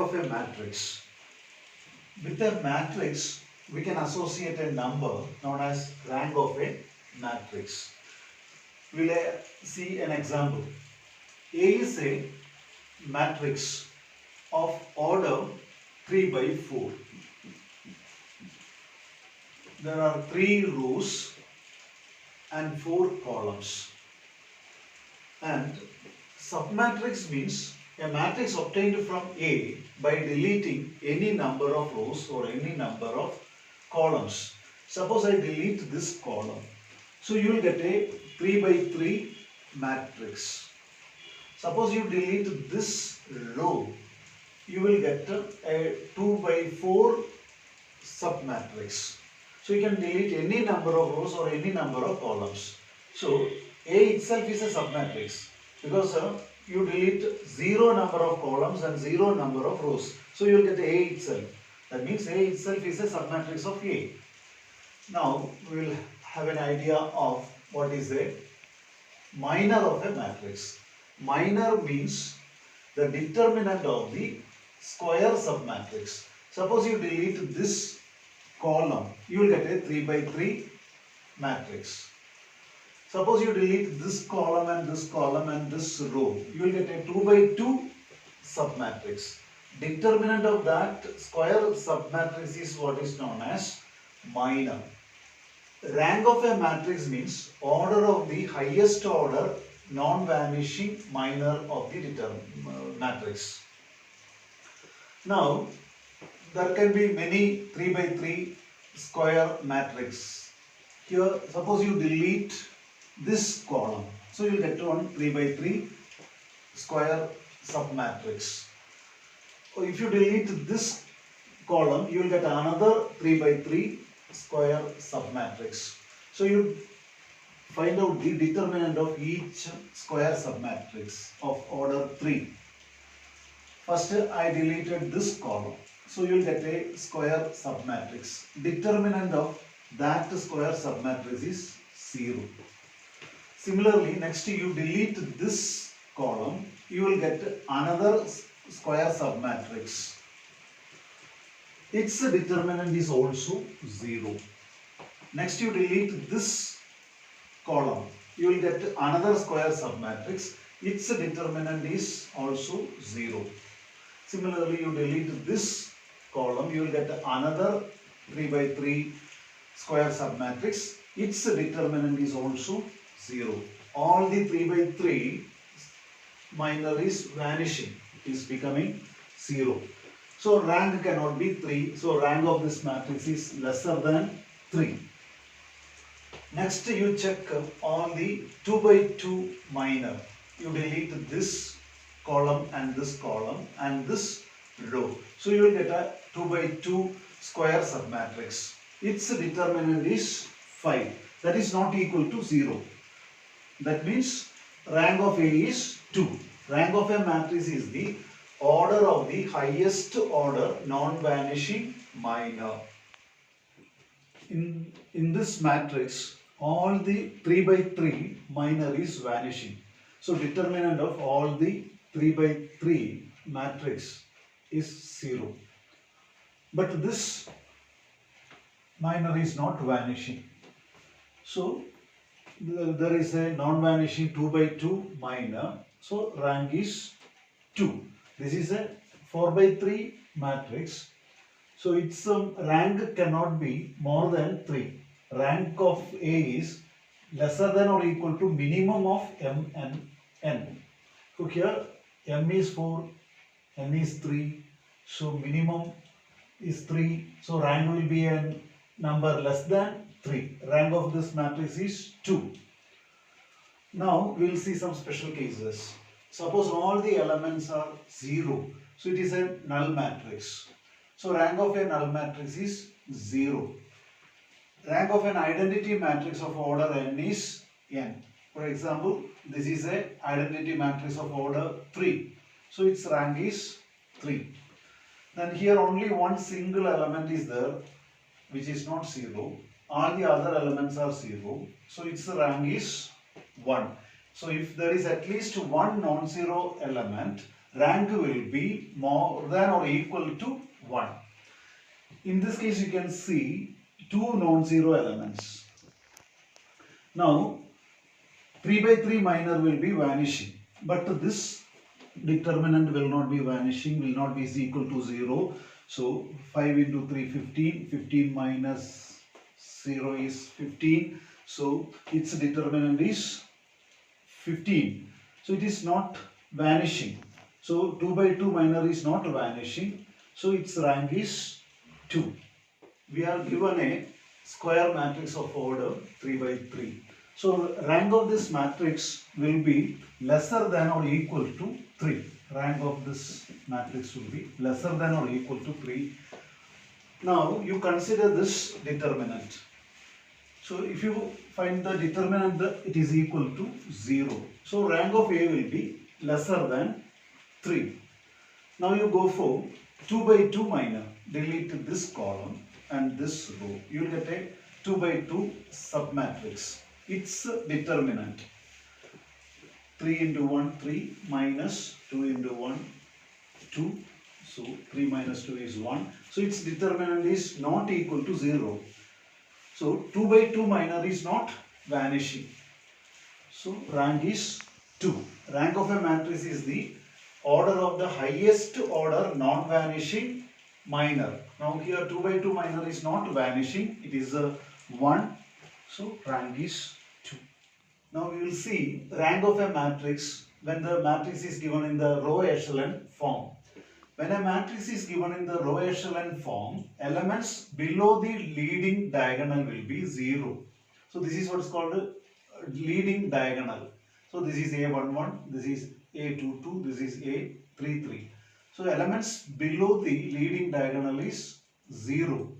of a matrix. With a matrix, we can associate a number known as rank of a matrix. We will see an example. A is a matrix of order 3 by 4. There are 3 rows and 4 columns. And submatrix means a matrix obtained from A by deleting any number of rows or any number of columns. Suppose I delete this column. So you will get a 3 by 3 matrix. Suppose you delete this row, you will get a 2 by 4 submatrix. So you can delete any number of rows or any number of columns. So A itself is a submatrix because you delete 0 number of columns and 0 number of rows. So you will get A itself. That means A itself is a submatrix of A. Now we will have an idea of what is a minor of a matrix. Minor means the determinant of the square submatrix. Suppose you delete this column, you will get a 3 by 3 matrix. Suppose you delete this column and this column and this row, you will get a 2 by 2 submatrix. Determinant of that square submatrix is what is known as minor. Rank of a matrix means order of the highest order non-vanishing minor of the matrix. Now, there can be many 3 by 3 square matrix. Here, suppose you delete this column. So, you will get one 3 by 3 square submatrix. If you delete this column, you will get another 3 by 3 square submatrix. So, you find out the determinant of each square submatrix of order 3. First, I deleted this column. So, you will get a square submatrix. Determinant of that square submatrix is 0. Similarly, next you delete this column, you will get another square submatrix. Its determinant is also 0. Next you delete this column, you will get another square submatrix. Its determinant is also 0. Similarly, you delete this column, you will get another 3 by 3 square submatrix. Its determinant is also 0. All the 3 by 3 minor is vanishing, is becoming 0. So rank cannot be 3. So rank of this matrix is lesser than 3. Next you check all the 2 by 2 minor. You delete this column and this row. So you will get a 2 by 2 square submatrix. Its determinant is 5. That is not equal to 0. That means rank of A is 2. Rank of a matrix is the order of the highest order non-vanishing minor. In this matrix, all the 3 by 3 minor is vanishing. So determinant of all the 3 by 3 matrix is 0. But this minor is not vanishing. So there is a non-vanishing 2 by 2 minor. So rank is 2. This is a 4 by 3 matrix. So its rank cannot be more than 3. Rank of A is lesser than or equal to minimum of M and N. So here M is 4, N is 3. So minimum is 3. So rank will be a number less than 3. Rank of this matrix is 2. Now we will see some special cases. Suppose all the elements are 0. So it is a null matrix. So rank of a null matrix is 0. Rank of an identity matrix of order n is n. For example, this is a identity matrix of order 3. So its rank is 3. Then here only one single element is there, which is not 0. All the other elements are 0. So its rank is 1. So if there is at least one non-zero element, rank will be more than or equal to 1. In this case, you can see two non-zero elements. Now, 3 by 3 minor will be vanishing, but this determinant will not be vanishing, will not be equal to 0. So 5 into 3, 15, 15 minus 0 is 15. So its determinant is 15. So it is not vanishing. So 2 by 2 minor is not vanishing. So its rank is 2. We are given a square matrix of order 3 by 3. So rank of this matrix will be lesser than or equal to 3. Rank of this matrix will be lesser than or equal to 3. Now you consider this determinant. So if you find the determinant, it is equal to 0. So rank of A will be lesser than 3. Now you go for 2 by 2 minor. Delete this column and this row. You will get a 2 by 2 submatrix. Its determinant 3 into 1 3 minus 2 into 1 2. So 3 minus 2 is 1. So its determinant is not equal to 0. So 2 by 2 minor is not vanishing. So rank is 2. Rank of a matrix is the order of the highest order non-vanishing minor. Now here 2 by 2 minor is not vanishing. It is a 1. So rank is 2. Now we will see rank of a matrix when the matrix is given in the row echelon form. When a matrix is given in the row echelon form, elements below the leading diagonal will be 0. So this is what is called a leading diagonal. So this is A11, this is A22, this is A33. So elements below the leading diagonal is 0.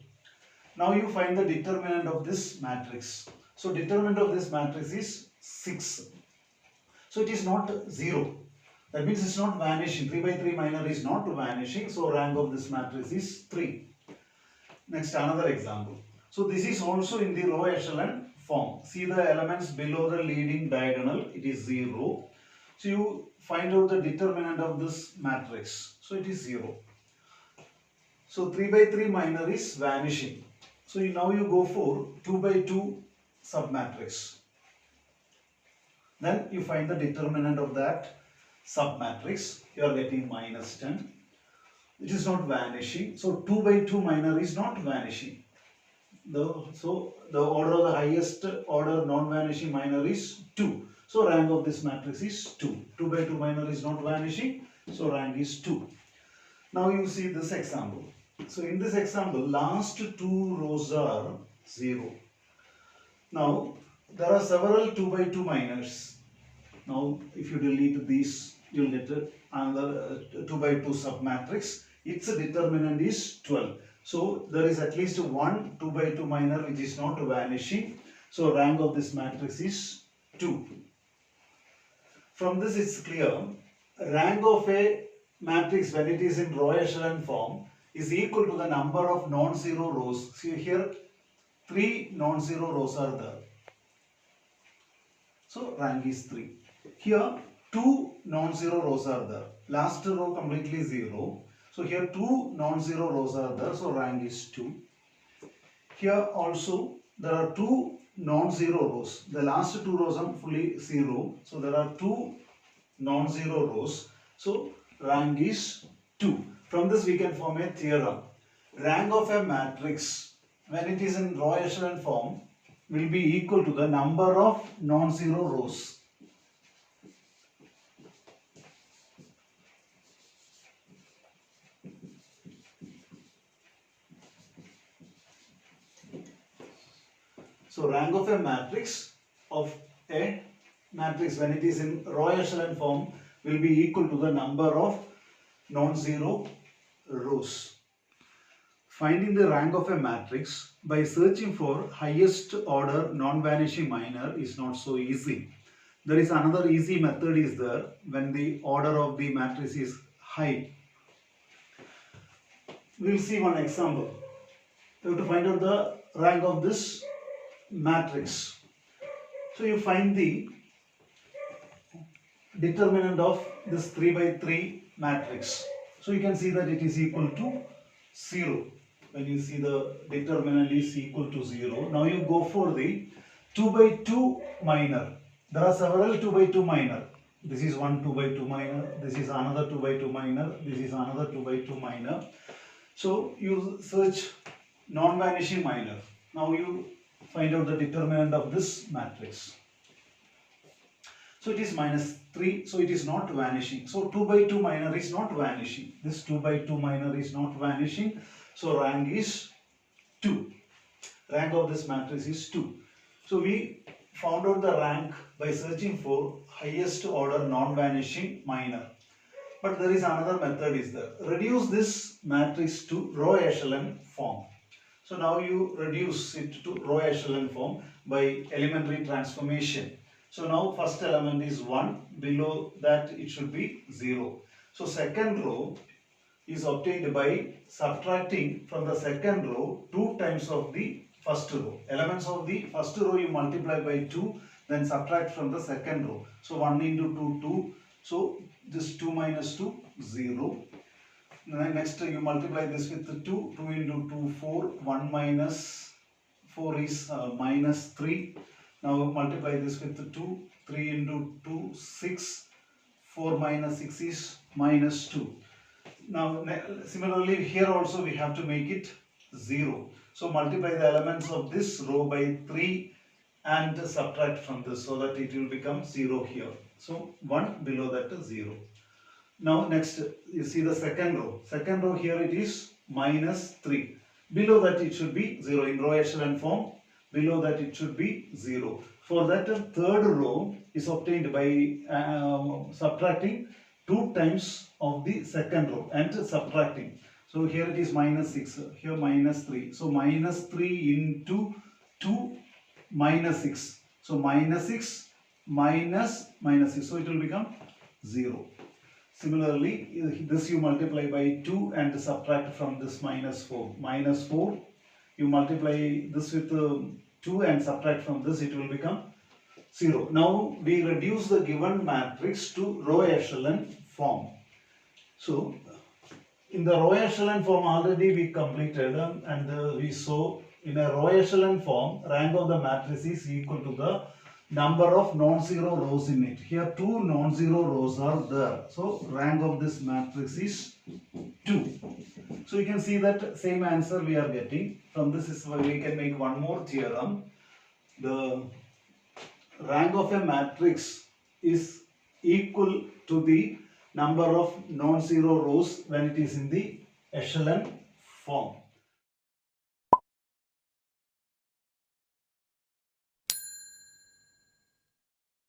Now you find the determinant of this matrix. So determinant of this matrix is 6. So it is not 0. That means it's not vanishing. 3 by 3 minor is not vanishing. So rank of this matrix is 3. Next, another example. So this is also in the row echelon form. See the elements below the leading diagonal. It is 0. So you find out the determinant of this matrix. So it is 0. So 3 by 3 minor is vanishing. So now you go for 2 by 2 submatrix. Then you find the determinant of that submatrix. You are getting minus 10. It is not vanishing. So 2 by 2 minor is not vanishing. So the order of the highest order non-vanishing minor is 2. So rank of this matrix is 2. 2 by 2 minor is not vanishing. So rank is 2. Now you see this example. So in this example, last two rows are 0. Now there are several 2 by 2 minors. Now if you delete these, you will get another 2 by 2 submatrix. Its determinant is 12. So there is at least one 2 by 2 minor which is not vanishing. So rank of this matrix is 2. From this it's clear, rank of a matrix when it is in row echelon form is equal to the number of non-zero rows. See here 3 non-zero rows are there. So rank is 3. Here 2 non-zero rows are there. Last row completely 0. So here 2 non-zero rows are there. So rank is 2. Here also there are 2 non-zero rows. The last 2 rows are fully 0. So there are 2 non-zero rows. So rank is 2. From this we can form a theorem. Rank of a matrix when it is in row echelon form will be equal to the number of non-zero rows. So rank of a matrix when it is in row echelon form will be equal to the number of non-zero rows. Finding the rank of a matrix by searching for highest order non-vanishing minor is not so easy. There is another easy method is there when the order of the matrix is high. We will see one example. You have to find out the rank of this matrix. So you find the determinant of this 3 by 3 matrix. So you can see that it is equal to 0. When you see the determinant is equal to 0, now you go for the 2 by 2 minor. There are several 2 by 2 minor. This is one 2 by 2 minor, this is another 2 by 2 minor, this is another 2 by 2 minor. So you search non-vanishing minor. Now you find out the determinant of this matrix. So it is minus 3, so it is not vanishing. So 2 by 2 minor is not vanishing. This 2 by 2 minor is not vanishing. So rank is 2. Rank of this matrix is 2. So we found out the rank by searching for highest order non-vanishing minor. But there is another method is there. Reduce this matrix to row echelon form. So now you reduce it to row echelon form by elementary transformation. So now first element is 1, below that it should be 0. So second row is obtained by subtracting from the second row 2 times of the first row. Elements of the first row you multiply by 2, then subtract from the second row. So 1 into 2, 2. So this 2 minus 2, 0. Next you multiply this with 2. 2 into 2, 4. 1 minus 4 is minus 3. Now multiply this with 2. 3 into 2, 6. 4 minus 6 is minus 2. Now similarly here also we have to make it 0. So multiply the elements of this row by 3 and subtract from this so that it will become 0 here. So 1, below that is 0. Now next you see the second row. Second row here it is minus 3. Below that it should be 0 in row echelon form. Below that it should be 0. For that third row is obtained by subtracting 2 times of the second row and subtracting. So here it is minus 6, here minus 3. So minus 3 into 2 minus 6. So minus 6 minus minus 6. So it will become 0. Similarly, this you multiply by 2 and subtract from this minus 4. Minus 4, you multiply this with 2 and subtract from this, it will become 0. Now we reduce the given matrix to row echelon form. So in the row echelon form already we completed and we saw in a row echelon form rank of the matrix is equal to the number of non-zero rows in it. Here 2 non-zero rows are there. So rank of this matrix is 2. So you can see that same answer we are getting. From this is why we can make one more theorem. The rank of a matrix is equal to the number of non-zero rows when it is in the echelon form.